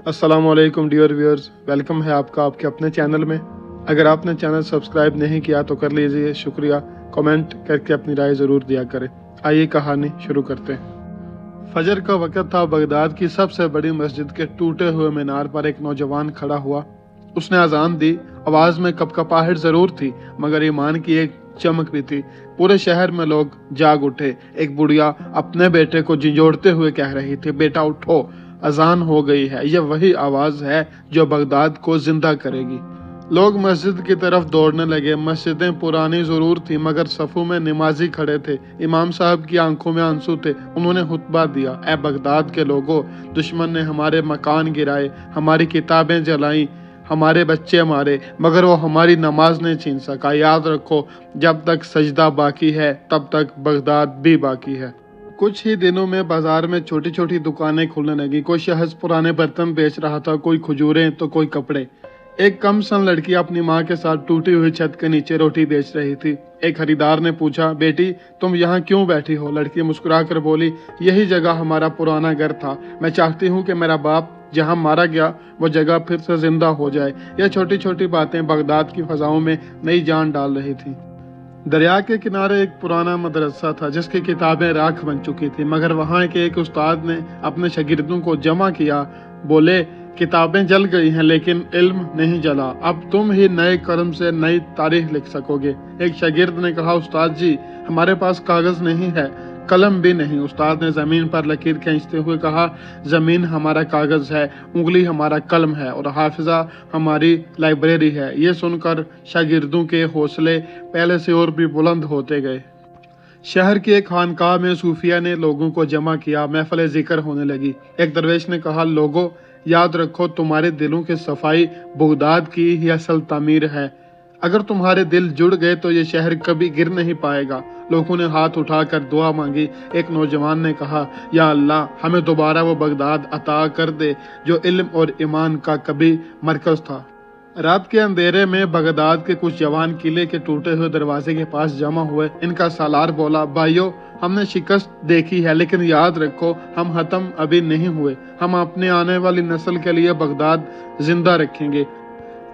السلام علیکم dear viewers, welcome ہے آپ کا آپ کے اپنے چینل میں۔ اگر آپ نے چینل سبسکرائب نہیں کیا تو کر لیجئے، شکریہ۔ کمنٹ کر کے اپنی رائے ضرور دیا کریں۔ آئیے کہانی شروع کرتے ہیں۔ فجر کا وقت تھا۔ بغداد کی سب سے بڑی مسجد کے ٹوٹے ہوئے مینار پر ایک نوجوان کھڑا ہوا۔ اس نے اذان دی۔ آواز میں کپکپاہٹ ضرور تھی مگر ایمان کی ایک چمک بھی تھی۔ پورے شہر میں لوگ جاگ اٹھے۔ ایک بڑھیا اپنے بیٹے کو جھنجھوڑتے ہوئے کہہ رہی تھی، بیٹا اٹھو، اذان ہو گئی ہے۔ یہ وہی آواز ہے جو بغداد کو زندہ کرے گی۔ لوگ مسجد کی طرف دوڑنے لگے۔ مسجدیں پرانی ضرور تھی مگر صفوں میں نمازی کھڑے تھے۔ امام صاحب کی آنکھوں میں آنسو تھے۔ انہوں نے خطبہ دیا، اے بغداد کے لوگوں، دشمن نے ہمارے مکان گرائے، ہماری کتابیں جلائیں، ہمارے بچے مارے، مگر وہ ہماری نماز نہیں چھین سکا۔ یاد رکھو، جب تک سجدہ باقی ہے تب تک بغداد بھی باقی ہے۔ کچھ ہی دنوں میں بازار میں چھوٹی چھوٹی دکانیں کھلنے لگی۔ کوئی شخص پرانے برتن بیچ رہا تھا، کوئی کھجوریں تو کوئی کپڑے۔ ایک کم سن لڑکی اپنی ماں کے ساتھ ٹوٹی ہوئی چھت کے نیچے روٹی بیچ رہی تھی۔ ایک خریدار نے پوچھا، بیٹی تم یہاں کیوں بیٹھی ہو؟ لڑکی مسکرا کر بولی، یہی جگہ ہمارا پرانا گھر تھا، میں چاہتی ہوں کہ میرا باپ جہاں مارا گیا وہ جگہ پھر سے زندہ ہو جائے۔ یہ چھوٹی چھوٹی باتیں بغداد کی فضاؤں میں نئی جان ڈال رہی تھیں۔ دریا کے کنارے ایک پرانا مدرسہ تھا جس کی کتابیں راکھ بن چکی تھی، مگر وہاں کے ایک استاد نے اپنے شاگردوں کو جمع کیا۔ بولے، کتابیں جل گئی ہیں لیکن علم نہیں جلا، اب تم ہی نئے قلم سے نئی تاریخ لکھ سکو گے۔ ایک شاگرد نے کہا، استاد جی ہمارے پاس کاغذ نہیں ہے، قلم بھی نہیں۔ استاد نے زمین پر لکیر کھینچتے ہوئے کہا، زمین ہمارا کاغذ ہے، انگلی ہمارا قلم ہے اور حافظہ ہماری لائبریری ہے۔ یہ سن کر شاگردوں کے حوصلے پہلے سے اور بھی بلند ہوتے گئے۔ شہر کی ایک خانقاہ میں صوفیہ نے لوگوں کو جمع کیا۔ محفل ذکر ہونے لگی۔ ایک درویش نے کہا، لوگوں یاد رکھو، تمہارے دلوں کی صفائی بغداد کی ہی اصل تعمیر ہے۔ اگر تمہارے دل جڑ گئے تو یہ شہر کبھی گر نہیں پائے گا۔ لوگوں نے ہاتھ اٹھا کر دعا مانگی۔ ایک نوجوان نے کہا، یا اللہ ہمیں دوبارہ وہ بغداد عطا کر دے جو علم اور ایمان کا کبھی مرکز تھا۔ رات کے اندھیرے میں بغداد کے کچھ جوان قلعے کے ٹوٹے ہوئے دروازے کے پاس جمع ہوئے۔ ان کا سالار بولا، بھائیو ہم نے شکست دیکھی ہے لیکن یاد رکھو ہم ختم ابھی نہیں ہوئے، ہم اپنے آنے والی نسل کے لیے بغداد زندہ رکھیں گے۔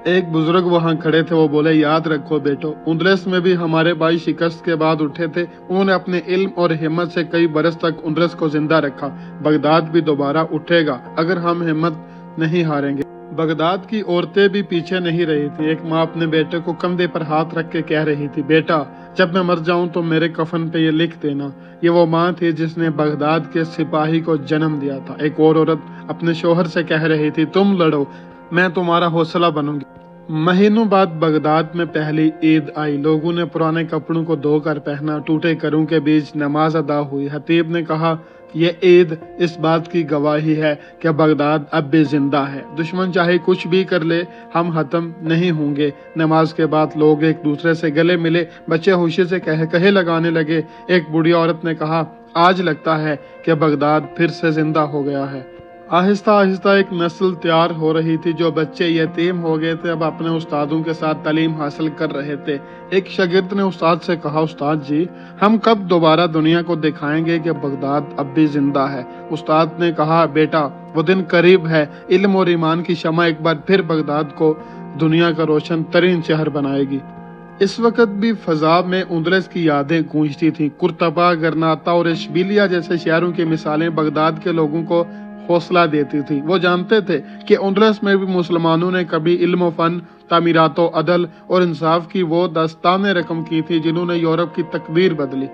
ایک بزرگ وہاں کھڑے تھے، وہ بولے، یاد رکھو بیٹو، اندلس میں بھی ہمارے بھائی شکست کے بعد اٹھے تھے، انہوں نے اپنے علم اور ہمت سے کئی برس تک اندلس کو زندہ رکھا۔ بغداد بھی دوبارہ اٹھے گا اگر ہم ہمت نہیں ہاریں گے۔ بغداد کی عورتیں بھی پیچھے نہیں رہی تھی۔ ایک ماں اپنے بیٹے کو کندھے پر ہاتھ رکھ کے کہہ رہی تھی، بیٹا جب میں مر جاؤں تو میرے کفن پہ یہ لکھ دینا۔ یہ وہ ماں تھی جس نے بغداد کے سپاہی کو جنم دیا تھا۔ ایک اور عورت اپنے شوہر سے کہہ رہی تھی، تم لڑو، میں تمہارا حوصلہ بنوں گی۔ مہینوں بعد بغداد میں پہلی عید آئی۔ لوگوں نے پرانے کپڑوں کو دھو کر پہنا، ٹوٹے گھروں کے بیچ نماز ادا ہوئی۔ خطیب نے کہا، یہ عید اس بات کی گواہی ہے کہ بغداد اب بھی زندہ ہے۔ دشمن چاہے کچھ بھی کر لے، ہم ختم نہیں ہوں گے۔ نماز کے بعد لوگ ایک دوسرے سے گلے ملے، بچے خوشی سے کہے لگانے لگے۔ ایک بوڑھی عورت نے کہا، آج لگتا ہے کہ بغداد پھر سے زندہ ہو گیا ہے۔ آہستہ آہستہ ایک نسل تیار ہو رہی تھی۔ جو بچے یتیم ہو گئے تھے اب اپنے استادوں کے ساتھ تعلیم حاصل کر رہے تھے۔ ایک شاگرد نے استاد سے کہا، استاد جی ہم کب دوبارہ دنیا کو دکھائیں گے کہ بغداد اب بھی زندہ ہے؟ استاد نے کہا، بیٹا وہ دن قریب ہے، علم اور ایمان کی شمع ایک بار پھر بغداد کو دنیا کا روشن ترین شہر بنائے گی۔ اس وقت بھی فضا میں اندلس کی یادیں گونجتی تھیں۔ قرطبہ، گرناطہ اور اشبیلیہ جیسے شہروں کی مثالیں بغداد کے لوگوں کو حوصلہ دیتی تھی۔ وہ جانتے تھے کہ اندلس میں بھی مسلمانوں نے کبھی علم و فن، تعمیرات و عدل اور انصاف کی وہ داستانیں رقم کی تھی جنہوں نے یورپ کی تقدیر بدلی۔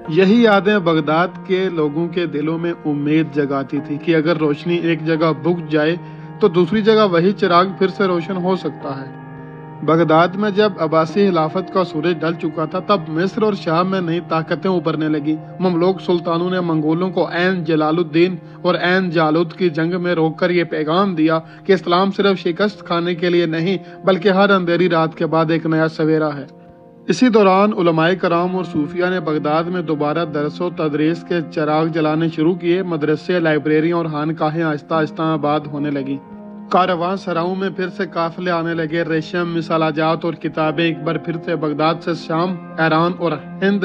یہی یادیں بغداد کے لوگوں کے دلوں میں امید جگاتی تھی کہ اگر روشنی ایک جگہ بجھ جائے تو دوسری جگہ وہی چراغ پھر سے روشن ہو سکتا ہے۔ بغداد میں جب عباسی خلافت کا سورج ڈل چکا تھا تب مصر اور شام میں نئی طاقتیں ابھرنے لگیں۔ مملوک سلطانوں نے منگولوں کو عین جلال الدین اور عین جالوت کی جنگ میں روک کر یہ پیغام دیا کہ اسلام صرف شکست کھانے کے لیے نہیں بلکہ ہر اندھیری رات کے بعد ایک نیا سویرا ہے۔ اسی دوران علماء کرام اور صوفیہ نے بغداد میں دوبارہ درس و تدریس کے چراغ جلانے شروع کیے۔ مدرسے، لائبریریاں اور خانقاہیں آہستہ آہستہ آباد ہونے لگیں۔ کارواں سراؤں میں پھر سے قافلے آنے لگے۔ ریشم، مثالاجات اور کتابیں ایک بار پھر سے بغداد سے شام، ایران اور ہند